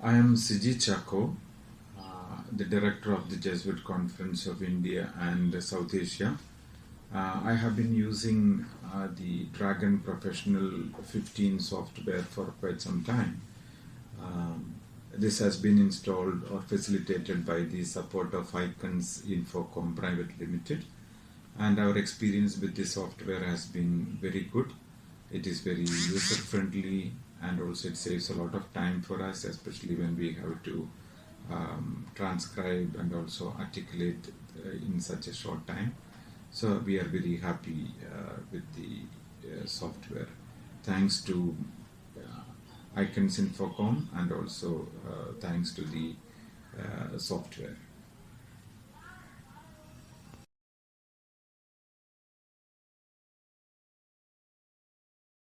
I am Siji Chacko, the director of the Jesuit Conference of India and South Asia. I have been using the Dragon Professional 15 software for quite some time. This has been installed or facilitated by the support of Icons Infocom Pvt, and our experience with this software has been very good. It is very user friendly, and also it saves a lot of time for us, especially when we have to transcribe and also articulate in such a short time. So we are very happy with the software. Thanks to Icons Infocom, and also thanks to the software.